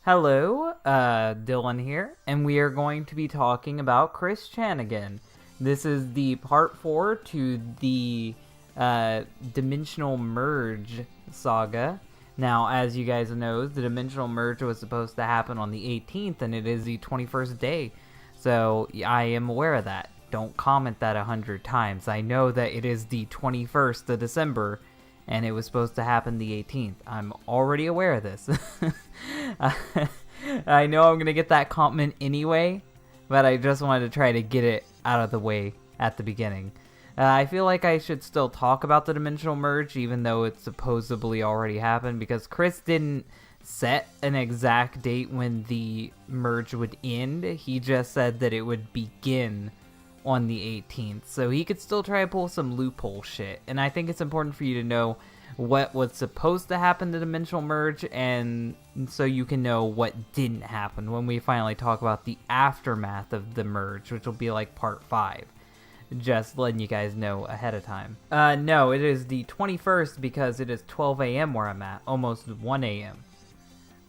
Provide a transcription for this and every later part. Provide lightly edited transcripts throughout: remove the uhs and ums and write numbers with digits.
Hello, Dylan here, and we are going to be talking about Chris Chan again. This is the part 4 to the Dimensional Merge saga. Now, as you guys know, the Dimensional Merge was supposed to happen on the 18th, and it is the 21st day. So, I am aware of that. Don't comment that 100 times. I know that it is the 21st of December, and it was supposed to happen the 18th. I'm already aware of this. I know I'm going to get that comment anyway, but I just wanted to try to get it out of the way at the beginning. I feel like I should still talk about the Dimensional Merge, even though it supposedly already happened, because Chris didn't set an exact date when the merge would end. He just said that it would begin on the 18th, so he could still try to pull some loophole shit. And I think it's important for you to know what was supposed to happen to Dimensional Merge, and so you can know what didn't happen when we finally talk about the aftermath of the merge, which will be like part 5. Just letting you guys know ahead of time. No, it is the 21st because it is 12 a.m. where I'm at, almost 1 a.m.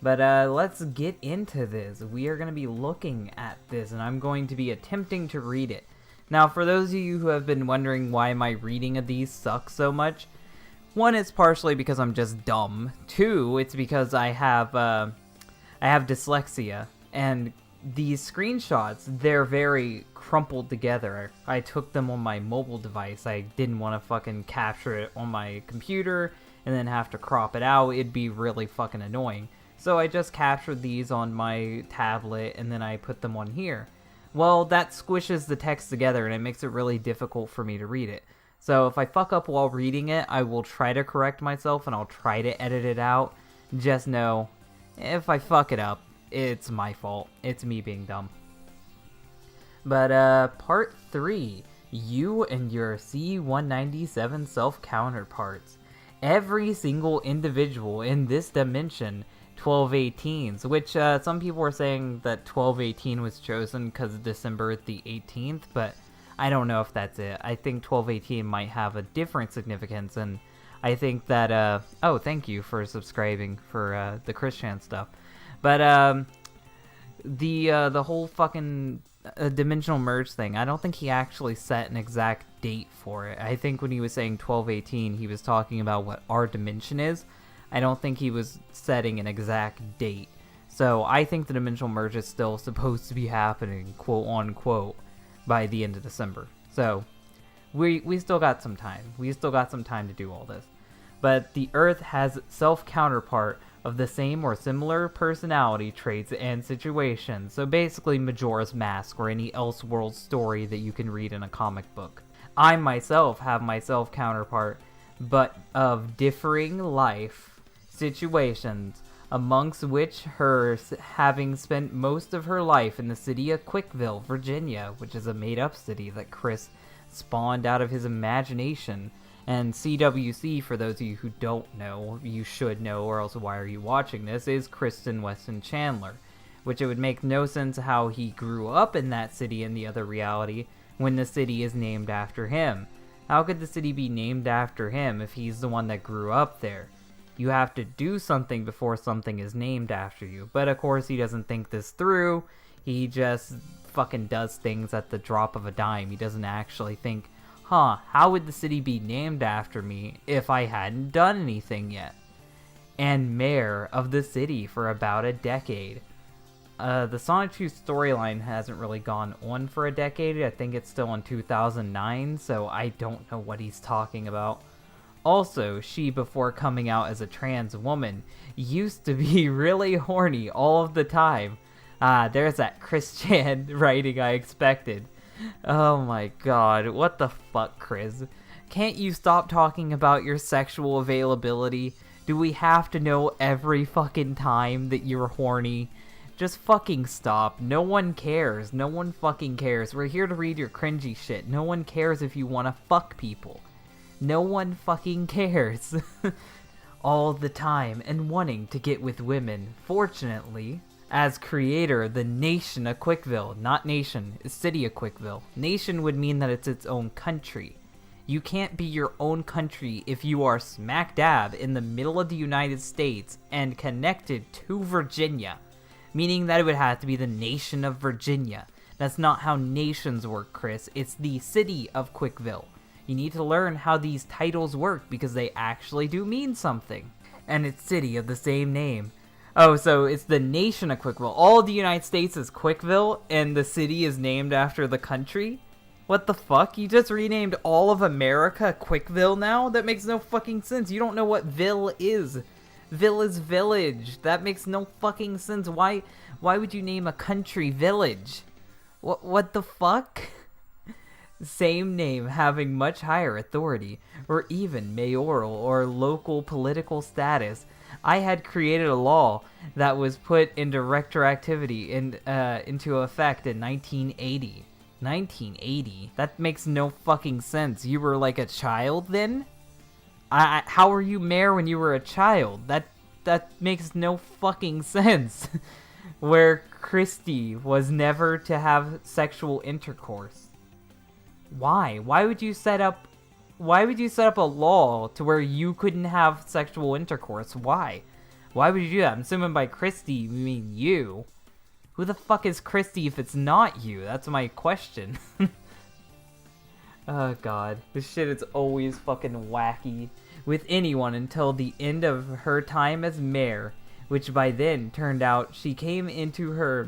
But let's get into this. We are going to be looking at this, and I'm going to be attempting to read it. Now, for those of you who have been wondering why my reading of these sucks so much, one, it's partially because I'm just dumb. Two, it's because I have dyslexia, and these screenshots, they're very crumpled together. I took them on my mobile device. I didn't want to fucking capture it on my computer and then have to crop it out. It'd be really fucking annoying. So I just captured these on my tablet and then I put them on here. Well, that squishes the text together and it makes it really difficult for me to read it. So if I fuck up while reading it, I will try to correct myself and I'll try to edit it out. Just know, if I fuck it up, it's my fault. It's me being dumb. But part 3, you and your C-197 self-counterparts. Every single individual in this dimension 1218s, which some people were saying that 1218 was chosen because of December the 18th, but I don't know if that's it. I think 1218 might have a different significance, and I think that, oh, thank you for subscribing for the Christian stuff. But the whole fucking Dimensional Merge thing, I don't think he actually set an exact date for it. I think when he was saying 1218, he was talking about what our dimension is. I don't think he was setting an exact date. So I think the Dimensional Merge is still supposed to be happening, quote unquote, by the end of December. So we still got some time. We still got some time to do all this. But the Earth has self-counterpart of the same or similar personality traits and situations. So basically Majora's Mask or any Elseworld story that you can read in a comic book. I myself have my self-counterpart, but of differing life situations, amongst which her having spent most of her life in the city of Quickville, Virginia, which is a made-up city that Chris spawned out of his imagination. And CWC, for those of you who don't know, you should know, or else why are you watching this, is Kristen Weston Chandler, which it would make no sense how he grew up in that city in the other reality when the city is named after him. How could the city be named after him if he's the one that grew up there? You have to do something before something is named after you. But of course he doesn't think this through. He just fucking does things at the drop of a dime. He doesn't actually think, how would the city be named after me if I hadn't done anything yet? And mayor of the city for about a decade. The Sonic 2 storyline hasn't really gone on for a decade. I think it's still in 2009, so I don't know what he's talking about. Also, she, before coming out as a trans woman, used to be really horny all of the time. There's that Chris Chan writing I expected. Oh my god, what the fuck, Chris? Can't you stop talking about your sexual availability? Do we have to know every fucking time that you're horny? Just fucking stop. No one cares. No one fucking cares. We're here to read your cringy shit. No one cares if you want to fuck people. No one fucking cares. All the time and wanting to get with women. Fortunately, as creator of the nation of Quickville, not nation, city of Quickville. Nation would mean that it's its own country. You can't be your own country if you are smack dab in the middle of the United States and connected to Virginia. meaning that it would have to be the nation of Virginia. That's not how nations work, Chris. It's the city of Quickville. You need to learn how these titles work because they actually do mean something. And it's city of the same name. Oh, so it's the nation of Quickville. All of the United States is Quickville, and the city is named after the country? What the fuck? You just renamed all of America Quickville now? That makes no fucking sense. You don't know what ville is. Ville is village. That makes no fucking sense. Why would you name a country village? What the fuck? Same name having much higher authority, or even mayoral or local political status. I had created a law that was put into retroactivity into effect in 1980. 1980? That makes no fucking sense. You were like a child then? How were you mayor when you were a child? That makes no fucking sense. Where Christie was never to have sexual intercourse. Why? Why would you set up a law to where you couldn't have sexual intercourse? Why? Why would you do that? I'm assuming by Christie you mean you. Who the fuck is Christie if it's not you? That's my question. Oh god. This shit is always fucking wacky with anyone until the end of her time as mayor, which by then turned out she came into her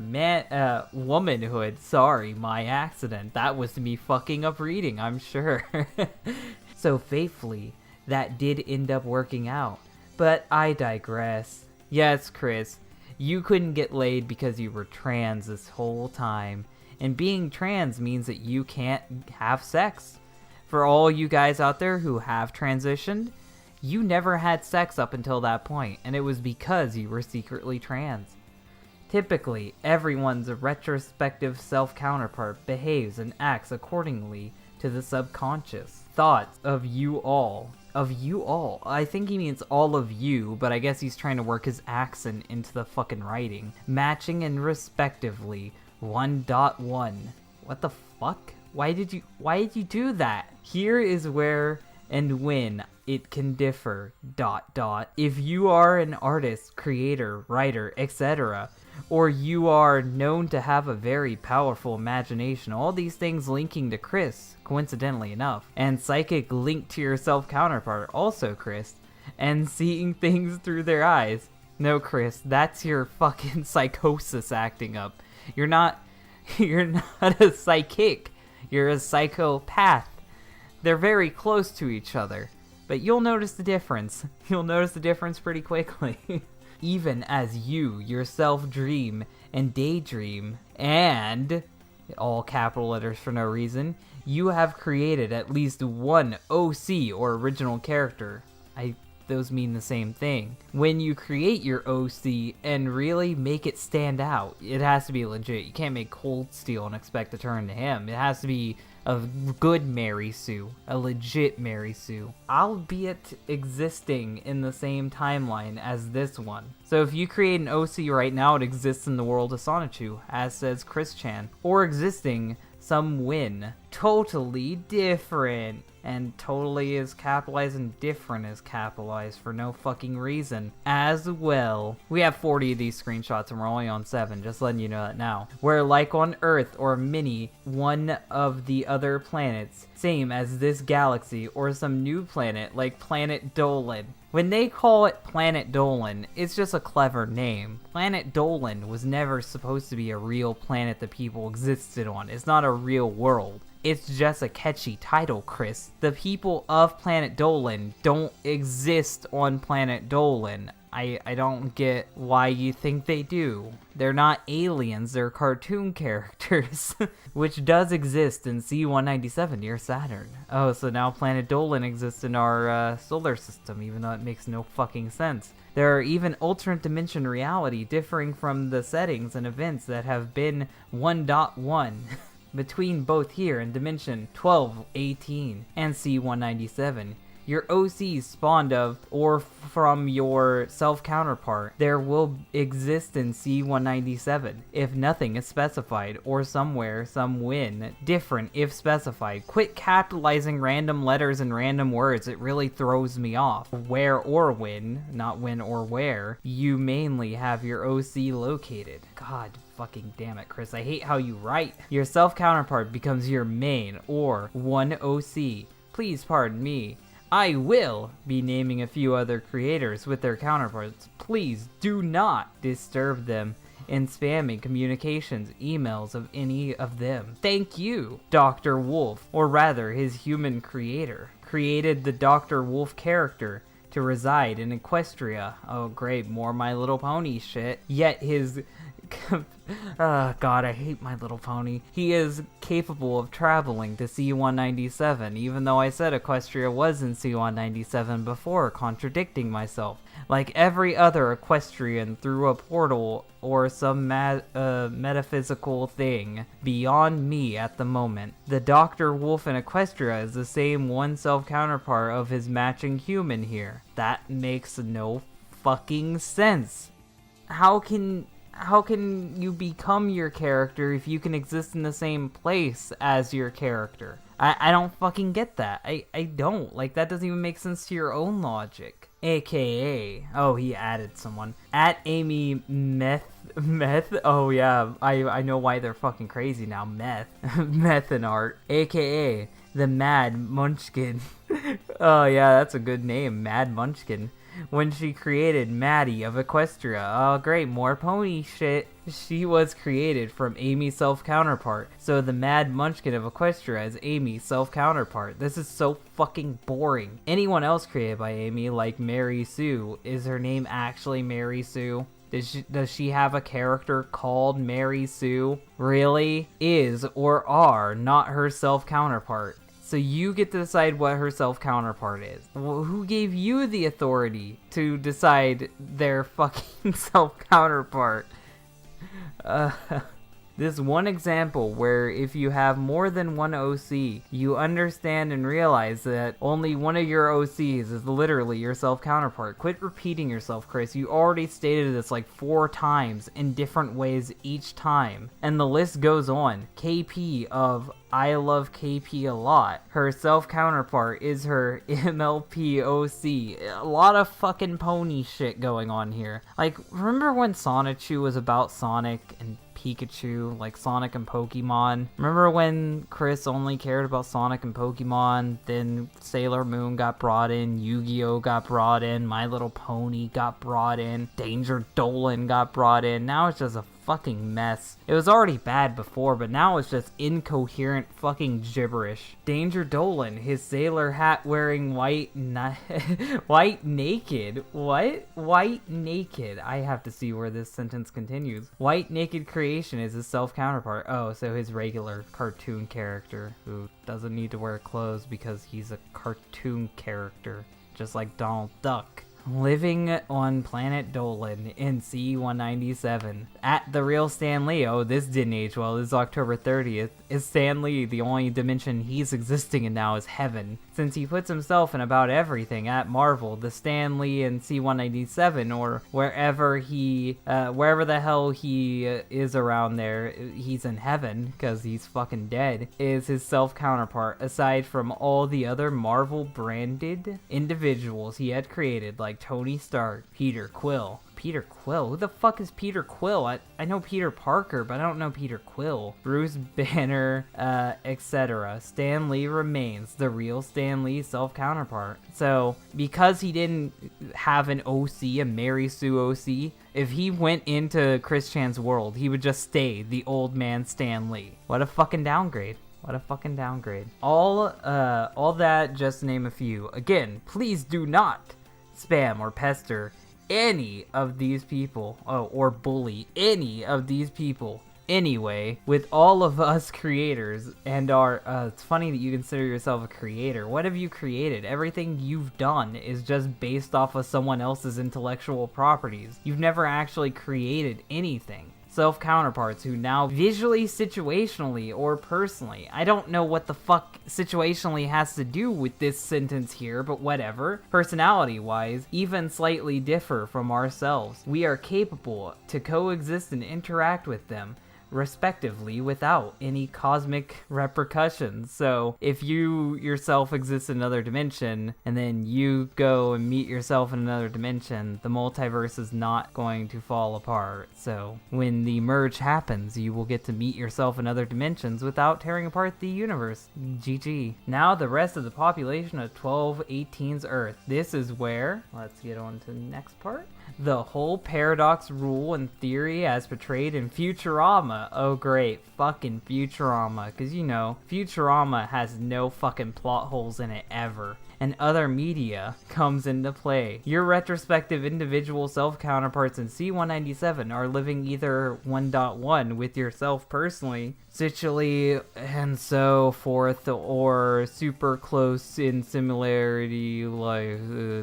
womanhood. Sorry, my accident. That was me fucking up reading, I'm sure. So faithfully, that did end up working out. But I digress. Yes, Chris, you couldn't get laid because you were trans this whole time. And being trans means that you can't have sex. For all you guys out there who have transitioned, you never had sex up until that point, and it was because you were secretly trans. Typically, everyone's retrospective self-counterpart behaves and acts accordingly to the subconscious thoughts of you all. Of you all. I think he means all of you, but I guess he's trying to work his accent into the fucking writing. Matching and respectively 1.1. What the fuck? Why did you do that? Here is where and when it can differ, ... If you are an artist, creator, writer, etc., or you are known to have a very powerful imagination, all these things linking to Chris, coincidentally enough, and psychic link to your self-counterpart, also Chris, and seeing things through their eyes. No, Chris, that's your fucking psychosis acting up. You're not a psychic, you're a psychopath. They're very close to each other, but you'll notice the difference. You'll notice the difference pretty quickly. Even as you yourself dream and daydream, and, all capital letters for no reason, you have created at least one OC or original character. Those mean the same thing. When you create your OC and really make it stand out, it has to be legit. You can't make Cold Steel and expect to turn to him. It has to be a good Mary Sue, a legit Mary Sue, albeit existing in the same timeline as this one. So if you create an OC right now, it exists in the world of Sonichu, as says Chris Chan, or existing some win. Totally different. And totally is capitalized and different is capitalized for no fucking reason as well. We have 40 of these screenshots and we're only on 7, just letting you know that now. Where like on Earth or Mini, one of the other planets, same as this galaxy or some new planet like Planet Dolan. When they call it Planet Dolan, it's just a clever name. Planet Dolan was never supposed to be a real planet that people existed on. It's not a real world. It's just a catchy title, Chris. The people of Planet Dolan don't exist on Planet Dolan. I don't get why you think they do. They're not aliens, they're cartoon characters, which does exist in C-197 near Saturn. Oh, so now Planet Dolan exists in our solar system, even though it makes no fucking sense. There are even alternate dimension reality differing from the settings and events that have been 1.1. Between both here and dimension 1218 and C-197, your OC spawned of or from your self-counterpart, there will exist in C197 if nothing is specified, or somewhere, some when, different if specified. Quit capitalizing random letters and random words, it really throws me off. Where or when, not when or where, you mainly have your OC located. God fucking damn it, Chris, I hate how you write. Your self-counterpart becomes your main, or one OC. Please pardon me. I will be naming a few other creators with their counterparts. Please do not disturb them in spamming communications, emails of any of them. Thank you. Dr. Wolf, or rather his human creator, created the Dr. Wolf character to reside in Equestria. Oh great, more My Little Pony shit. Yet his... God, I hate My Little Pony. He is capable of traveling to C197, even though I said Equestria was in C197 before, contradicting myself. Like every other equestrian through a portal or some metaphysical thing beyond me at the moment. The Dr. Wolf in Equestria is the same one self-counterpart of his matching human here. That makes no fucking sense. How can you become your character if you can exist in the same place as your character? I don't fucking get that. I don't. Like, that doesn't even make sense to your own logic. AKA, oh, he added someone. At Amy Meth, oh yeah, I know why they're fucking crazy now. Meth and art. AKA, the Mad Munchkin. Oh yeah, that's a good name, Mad Munchkin. When she created Maddie of Equestria. Oh great, more pony shit. She was created from Amy's self-counterpart, so the Mad Munchkin of Equestria is Amy's self-counterpart. This is so fucking boring. Anyone else created by Amy, like Mary Sue, is her name actually Mary Sue? Does she have a character called Mary Sue? Really? Is or are not her self-counterpart. So you get to decide what her self-counterpart is. Well, who gave you the authority to decide their fucking self-counterpart? This one example where if you have more than one OC, you understand and realize that only one of your OCs is literally your self-counterpart. Quit repeating yourself, Chris. You already stated this like 4 times in different ways each time. And the list goes on. KP of I love KP a lot. Her self-counterpart is her MLP OC. A lot of fucking pony shit going on here. Like, remember when Sonichu was about Sonic and Pikachu, like Sonic and Pokemon? Remember when Chris only cared about Sonic and Pokemon? Then Sailor Moon got brought in, Yu-Gi-Oh got brought in, My Little Pony got brought in, Danger Dolan got brought in. Now it's just a fucking mess. It was already bad before, but now it's just incoherent fucking gibberish. Danger Dolan, his sailor hat wearing white naked. What? White naked. I have to see where this sentence continues. White naked creation is his self-counterpart. Oh, so his regular cartoon character who doesn't need to wear clothes because he's a cartoon character, just like Donald Duck. Living on planet Dolan in C197. At the real Stan Lee, oh, this didn't age well, this is October 30th. Is Stan Lee the only dimension he's existing in now is heaven? Since he puts himself in about everything at Marvel, the Stan Lee in C197, or wherever the hell he is around there, he's in heaven, because he's fucking dead, is his self-counterpart, aside from all the other Marvel-branded individuals he had created, like Tony Stark, Peter Quill. Peter Quill? Who the fuck is Peter Quill? I know Peter Parker, but I don't know Peter Quill. Bruce Banner, etc. Stan Lee remains the real Stan Lee self-counterpart. So, because he didn't have an OC, a Mary Sue OC, if he went into Chris Chan's world, he would just stay the old man Stan Lee. What a fucking downgrade. What a fucking downgrade. All that, just to name a few. Again, please do not spam or pester any of these people, or bully any of these people. Anyway, with all of us creators and it's funny that you consider yourself a creator. What have you created? Everything you've done is just based off of someone else's intellectual properties. You've never actually created anything. self-counterparts who now visually, situationally, or personally. I don't know what the fuck situationally has to do with this sentence here, but whatever. Personality-wise, even slightly differ from ourselves. We are capable to coexist and interact with them, respectively, without any cosmic repercussions. So if you yourself exist in another dimension and then you go and meet yourself in another dimension, the multiverse is not going to fall apart. So when the merge happens, you will get to meet yourself in other dimensions without tearing apart the universe. GG. Now the rest of the population of 1218's Earth. This is where, let's get on to the next part. The whole paradox rule and theory as portrayed in Futurama. Oh great, fucking Futurama, because you know, Futurama has no fucking plot holes in it ever. And other media comes into play. Your retrospective individual self-counterparts in C197 are living either 1.1 with yourself personally, situally, and so forth, or super close in similarity, like,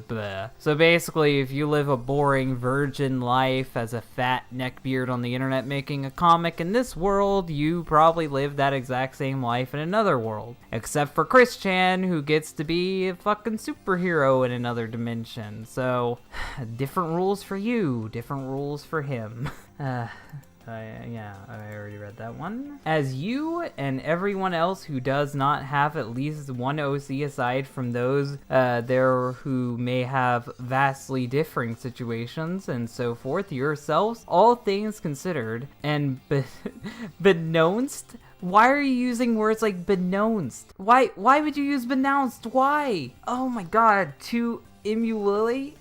blah. So basically, if you live a boring virgin life as a fat neckbeard on the internet making a comic in this world, you probably live that exact same life in another world. Except for Chris Chan, who gets to be a fucking superhero in another dimension. So, different rules for you, different rules for him. Yeah, I already read that one. As you and everyone else who does not have at least one OC aside from those there who may have vastly differing situations and so forth, yourselves, all things considered, and benounced. Why are you using words like benounced? Why would you use benounced? Why? Oh my god, to Imueli?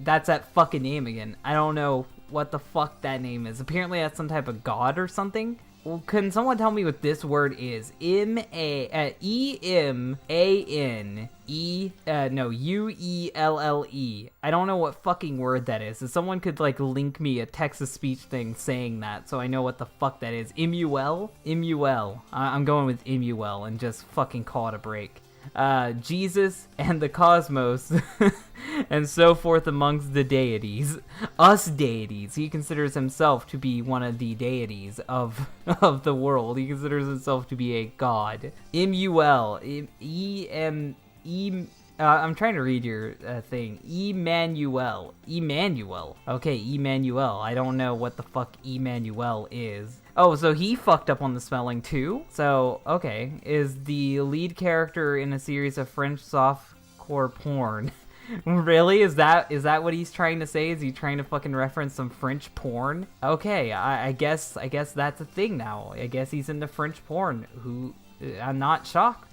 That's that fucking name again. I don't know what the fuck that name is. Apparently that's some type of god or something. Well, can someone tell me what this word is? Uelle. I don't know what fucking word that is. If someone could like link me a text-to-speech thing saying that so I know what the fuck that is. Imuel? I'm going with Imuel and just fucking call it a break. Jesus and the cosmos and so forth amongst the deities. Us deities. He considers himself to be one of the deities of the world. He considers himself to be a god. Imuel. I'm trying to read your thing. Emmanuel. Okay, Emmanuel. I don't know what the fuck Emmanuel is. Oh, so he fucked up on the spelling too? So, okay. Is the lead character in a series of French softcore porn. Really? Is that what he's trying to say? Is he trying to fucking reference some French porn? Okay, I guess that's a thing now. I guess he's into French porn. I'm not shocked.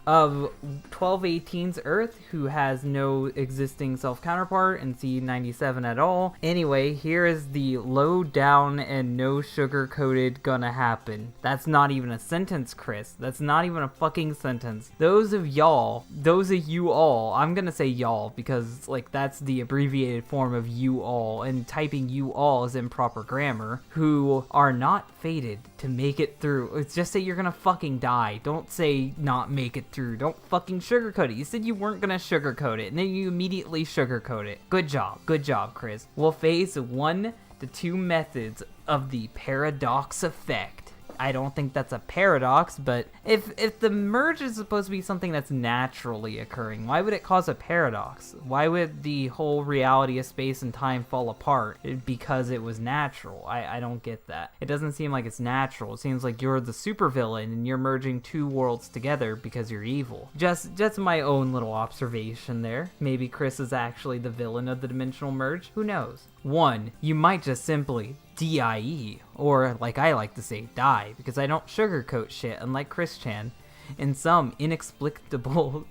Of 1218's Earth, who has no existing self-counterpart in C97 at all. Anyway, here is the low down and no sugar-coated gonna happen. That's not even a sentence, Chris. That's not even a fucking sentence. Those of you all, I'm gonna say y'all because like that's the abbreviated form of you all, and typing you all is improper grammar, who are not fated to make it through. Let's just say you're gonna fucking die. Don't say not make it through. Don't fucking sugarcoat it. You said you weren't gonna sugarcoat it, and then you immediately sugarcoat it. Good job, Chris. We'll face 1 to 2 methods of the paradox effect. I don't think that's a paradox, but if the merge is supposed to be something that's naturally occurring, why would it cause a paradox? Why would the whole reality of space and time fall apart because it was natural? I don't get that. It doesn't seem like it's natural. It seems like you're the supervillain and you're merging 2 worlds together because you're evil. Just my own little observation there. Maybe Chris is actually the villain of the dimensional merge. Who knows? 1, you might just simply DIE, or like I like to say, die, because I don't sugarcoat shit, unlike Chris Chan, in some inexplicable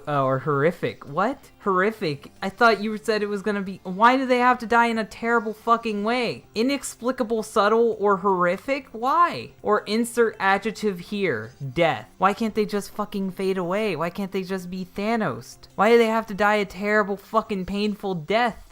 or horrific. What? Horrific? I thought you said it was gonna be. Why do they have to die in a terrible fucking way? Inexplicable, subtle, or horrific? Why? Or insert adjective here. Death. Why can't they just fucking fade away? Why can't they just be Thanos? Why do they have to die a terrible fucking painful death?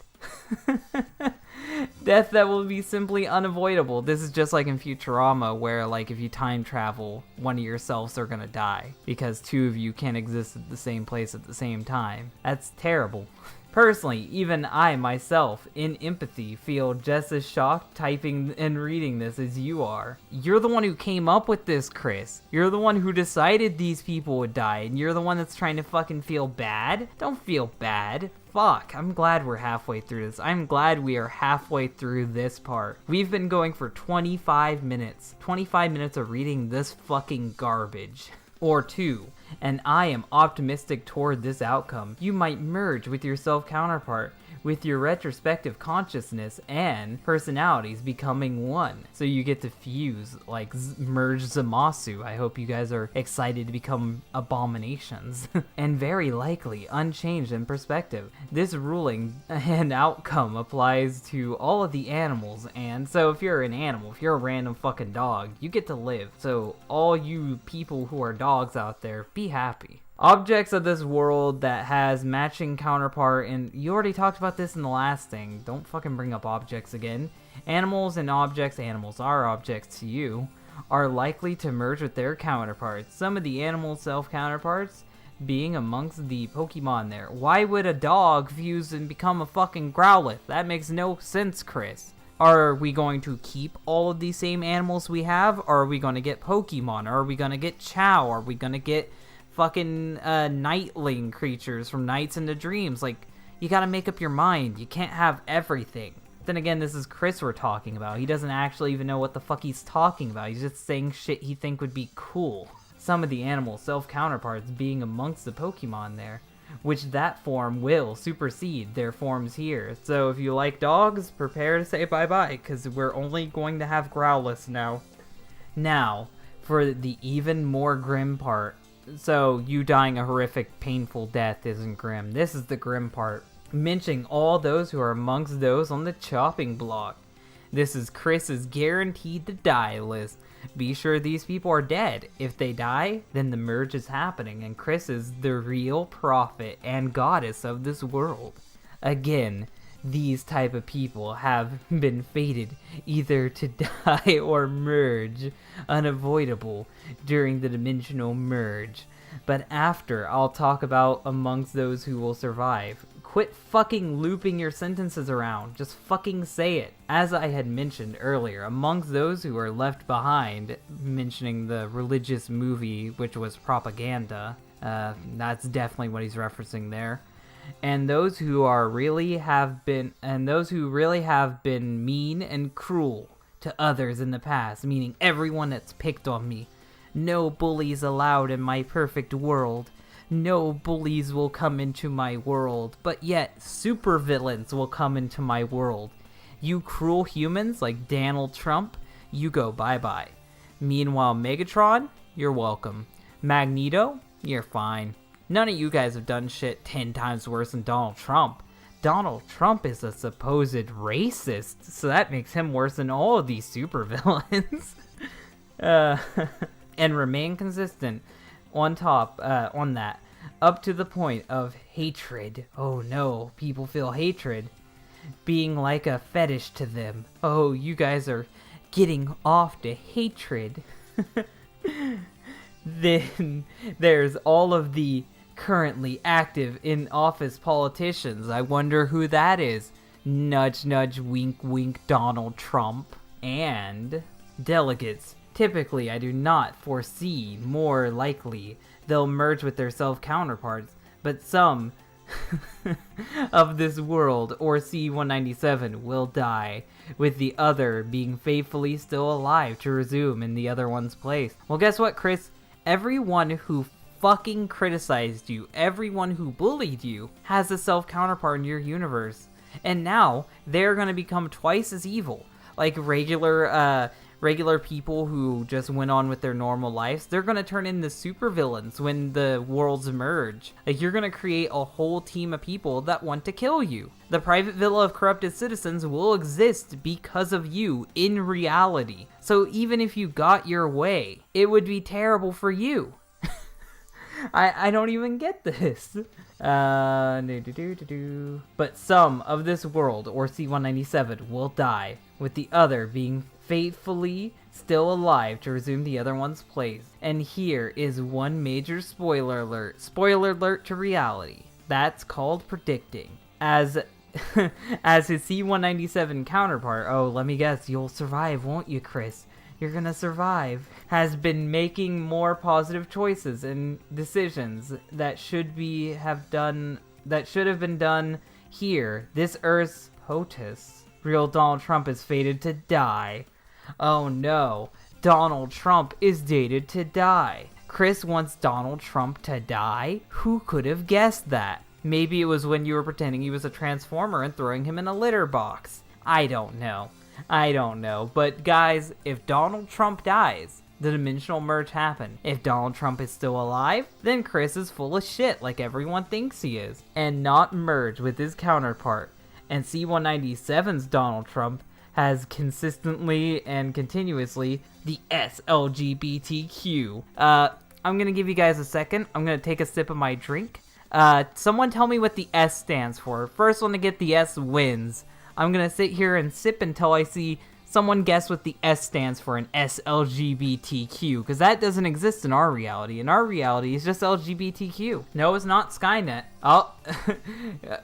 Death that will be simply unavoidable. This is just like in Futurama, where like if you time travel, one of yourselves are gonna die because 2 of you can't exist at the same place at the same time. That's terrible. Personally, even I myself, in empathy, feel just as shocked typing and reading this as you are. You're the one who came up with this, Chris. You're the one who decided these people would die, and you're the one that's trying to fucking feel bad? Don't feel bad. Fuck, I'm glad we're halfway through this. I'm glad we are halfway through this part. We've been going for 25 minutes. 25 minutes of reading this fucking garbage. Or 2. And I am optimistic toward this outcome. You might merge with your self-counterpart, with your retrospective consciousness and personalities becoming one. So you get to fuse, like merge Zamasu. I hope you guys are excited to become abominations. And very likely unchanged in perspective. This ruling and outcome applies to all of the animals, and so if you're an animal, if you're a random fucking dog, you get to live. So all you people who are dogs out there, be happy. Objects of this world that has matching counterpart, and you already talked about this in the last thing, don't fucking bring up objects again. Animals and objects, animals are objects to you, are likely to merge with their counterparts. Some of the animal self-counterparts being amongst the Pokemon there. Why would a dog fuse and become a fucking Growlithe? That makes no sense, Chris. Are we going to keep all of these same animals we have? Or are we going to get Pokemon? Or are we going to get Chow? Are we going to get fucking nightling creatures from Nights into Dreams? Like, you gotta make up your mind. You can't have everything. Then again, this is Chris we're talking about. He doesn't actually even know what the fuck he's talking about. He's just saying shit he think would be cool. Some of the animal self-counterparts being amongst the Pokemon there, which that form will supersede their forms here. So if you like dogs, prepare to say bye-bye, because we're only going to have Growlithe now. Now, for the even more grim part. So, you dying a horrific, painful death isn't grim. This is the grim part. Mentioning all those who are amongst those on the chopping block. This is Chris's guaranteed to die list. Be sure these people are dead. If they die, then the merge is happening, and Chris is the real prophet and goddess of this world. Again, these type of people have been fated either to die or merge, unavoidable during the dimensional merge. But after, I'll talk about amongst those who will survive. Quit fucking looping your sentences around, just fucking say it. As I had mentioned earlier, amongst those who are left behind, mentioning the religious movie which was propaganda, that's definitely what he's referencing there. And those who really have been mean and cruel to others in the past, meaning everyone that's picked on me. No bullies allowed in my perfect world. No bullies will come into my world, but yet supervillains will come into my world. You cruel humans like Donald Trump, you go bye-bye. Meanwhile, Megatron, you're welcome. Magneto, you're fine. None of you guys have done shit 10 times worse than Donald Trump. Donald Trump is a supposed racist, so that makes him worse than all of these supervillains. And remain consistent on that, up to the point of hatred. Oh no, people feel hatred being like a fetish to them. Oh, you guys are getting off to hatred. Then there's all of the currently active in office politicians. I wonder who that is. Nudge, nudge, wink, wink, Donald Trump. And delegates. Typically, I do not foresee more likely they'll merge with their self-counterparts, but some of this world, or C-197, will die, with the other being faithfully still alive to resume in the other one's place. Well, guess what, Chris? Everyone who fucking criticized you, everyone who bullied you, has a self-counterpart in your universe. And now, they're gonna become twice as evil. Like regular people who just went on with their normal lives, they're gonna turn into supervillains when the worlds merge. Like, you're gonna create a whole team of people that want to kill you. The private villa of corrupted citizens will exist because of you in reality. So even if you got your way, it would be terrible for you. I don't even get this. But some of this world, or C-197, will die, with the other being faithfully still alive to resume the other one's place. And here is one major spoiler alert. Spoiler alert to reality. That's called predicting. as as his C-197 counterpart, oh, let me guess, you'll survive, won't you, Chris? You're gonna survive, has been making more positive choices and decisions that should have been done here. This Earth's POTUS. Real Donald Trump is fated to die. Oh no, Donald Trump is dated to die. Chris wants Donald Trump to die? Who could have guessed that? Maybe it was when you were pretending he was a transformer and throwing him in a litter box. I don't know. But guys, if Donald Trump dies, the dimensional merge happened. If Donald Trump is still alive, then Chris is full of shit like everyone thinks he is, and not merge with his counterpart. And C-197's Donald Trump has consistently and continuously the SLGBTQ. I'm gonna give you guys a second. I'm gonna take a sip of my drink. Someone tell me what the S stands for. First one to get the S wins. I'm gonna sit here and sip until I see someone guess what the S stands for in SLGBTQ, because that doesn't exist in our reality. In our reality, it's just LGBTQ. No, it's not Skynet. Oh,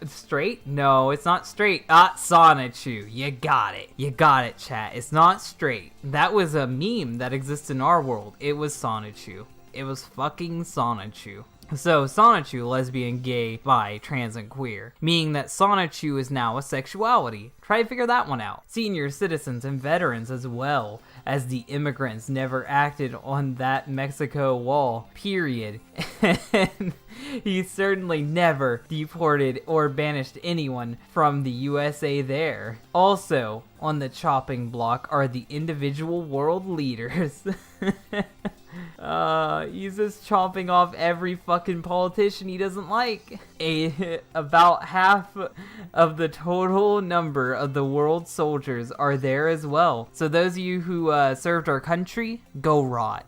straight? No, it's not straight. Sonichu. You got it, chat. It's not straight. That was a meme that exists in our world. It was Sonichu. It was fucking Sonichu. So, Sonichu, lesbian, gay, bi, trans, and queer, meaning that Sonichu is now a sexuality. Try to figure that one out. Senior citizens and veterans, as well as the immigrants, never acted on that Mexico wall, period. And he certainly never deported or banished anyone from the USA there. Also, on the chopping block are the individual world leaders. He's just chopping off every fucking politician he doesn't like. About half of the total number of the world soldiers are there as well. So those of you who served our country, go rot.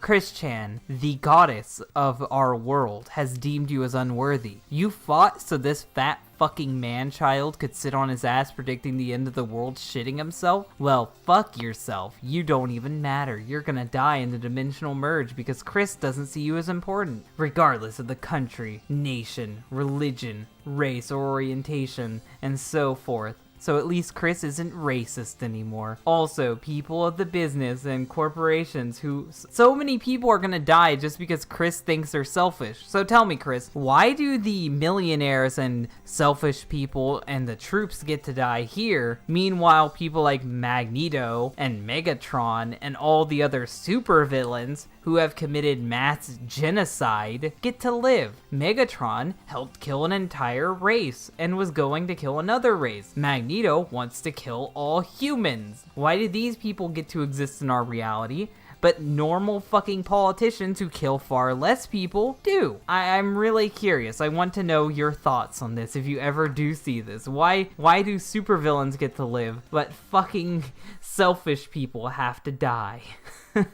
Chris Chan, the goddess of our world, has deemed you as unworthy. You fought so this fat fucking man-child could sit on his ass predicting the end of the world shitting himself? Well, fuck yourself. You don't even matter. You're gonna die in the dimensional merge because Chris doesn't see you as important. Regardless of the country, nation, religion, race, or orientation, and so forth. So at least Chris isn't racist anymore. Also, people of the business and corporations who... So many people are gonna die just because Chris thinks they're selfish. So tell me, Chris, why do the millionaires and selfish people and the troops get to die here? Meanwhile, people like Magneto and Megatron and all the other supervillains who have committed mass genocide get to live. Megatron helped kill an entire race and was going to kill another race. Magneto wants to kill all humans. Why do these people get to exist in our reality, but normal fucking politicians who kill far less people do? I'm really curious. I want to know your thoughts on this if you ever do see this. Why do supervillains get to live, but fucking selfish people have to die?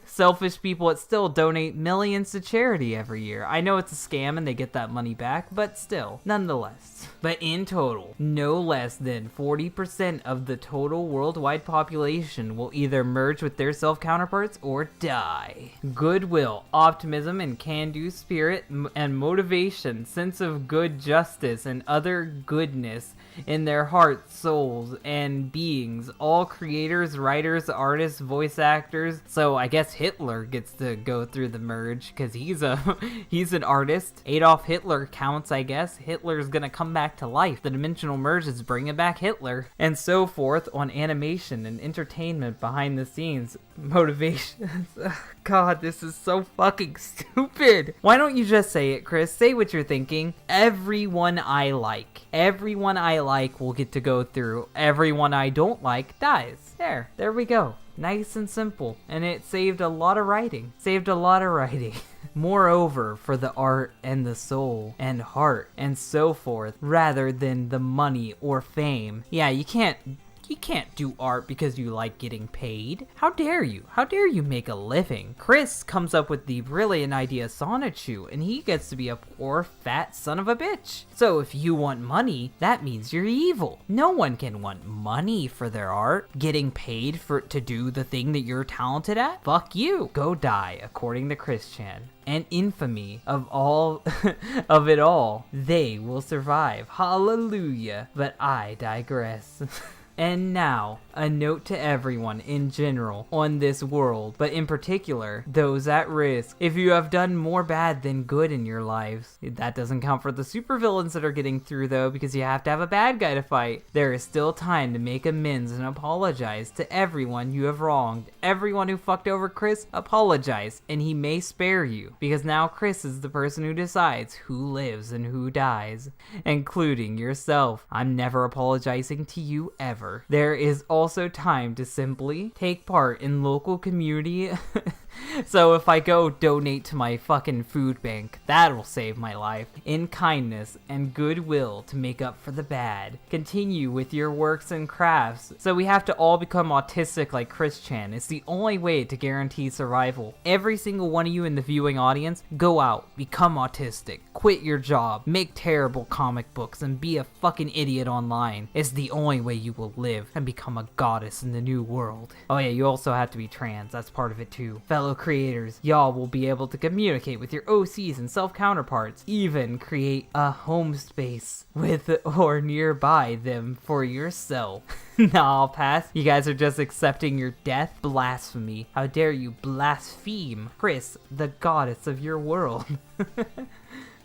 Selfish people that still donate millions to charity every year. I know it's a scam and they get that money back, but still, nonetheless. But in total, no less than 40% of the total worldwide population will either merge with their self-counterparts or die. Goodwill, optimism, and can-do spirit and motivation, sense of good justice, and other goodness in their hearts, souls, and beings. All creators, writers, artists, voice actors. So I guess Hitler gets to go through the merge because he's an artist. Adolf Hitler counts, I guess. Hitler's gonna come back to life. The dimensional merge is bringing back Hitler, and so forth on animation and entertainment behind the scenes. Motivations. God, this is so fucking stupid. Why don't you just say it, Chris? Say what you're thinking. Everyone I like. Everyone I like will get to go through. Everyone I don't like dies. There we go. Nice and simple. And it saved a lot of writing. Moreover, for the art and the soul and heart and so forth, rather than the money or fame. Yeah, you can't You can't do art because you like getting paid. How dare you? How dare you make a living? Chris comes up with the brilliant idea Sonichu, and he gets to be a poor, fat son of a bitch. So if you want money, that means you're evil. No one can want money for their art. Getting paid to do the thing that you're talented at? Fuck you. Go die, according to Chris-chan. And infamy of all of it all, they will survive. Hallelujah. But I digress. And now, a note to everyone in general on this world, but in particular, those at risk. If you have done more bad than good in your lives, that doesn't count for the supervillains that are getting through though, because you have to have a bad guy to fight. There is still time to make amends and apologize to everyone you have wronged. Everyone who fucked over Chris, apologize, and he may spare you, because now Chris is the person who decides who lives and who dies, including yourself. I'm never apologizing to you ever. There is also time to simply take part in local community. So if I go donate to my fucking food bank, that'll save my life. In kindness and goodwill to make up for the bad. Continue with your works and crafts. So we have to all become autistic like Chris-chan. It's the only way to guarantee survival. Every single one of you in the viewing audience, go out, become autistic, quit your job, make terrible comic books, and be a fucking idiot online. It's the only way you will live and become a goddess in the new world. Oh yeah, you also have to be trans. That's part of it too. Fellow creators, y'all will be able to communicate with your OCs and self-counterparts, even create a home space with or nearby them for yourself. Nah, I'll pass. You guys are just accepting your death? Blasphemy. How dare you blaspheme Chris, the goddess of your world.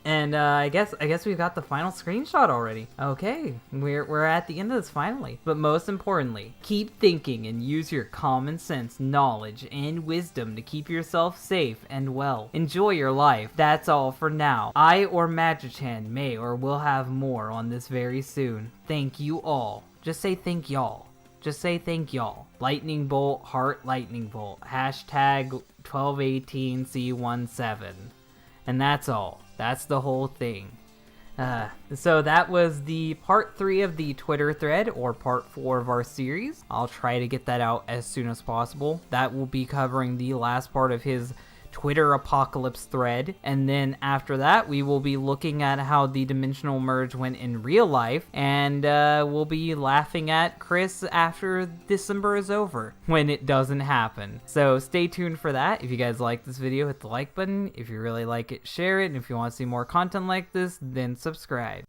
And I guess we've got the final screenshot already. Okay, we're at the end of this finally. But most importantly, keep thinking and use your common sense, knowledge, and wisdom to keep yourself safe and well. Enjoy your life. That's all for now. I or Magi-chan may or will have more on this very soon. Thank you all. Just say thank y'all. Just say thank y'all. Lightning bolt, heart lightning bolt. Hashtag 1218C17. And that's all. That's the whole thing. So that was the part 3 of the Twitter thread, or part 4 of our series. I'll try to get that out as soon as possible. That will be covering the last part of his Twitter apocalypse thread, and then after that we will be looking at how the dimensional merge went in real life, and we'll be laughing at Chris after December is over when it doesn't happen. So stay tuned for that. If you guys like this video, hit the like button. If you really like it, share it, and if you want to see more content like this, then subscribe.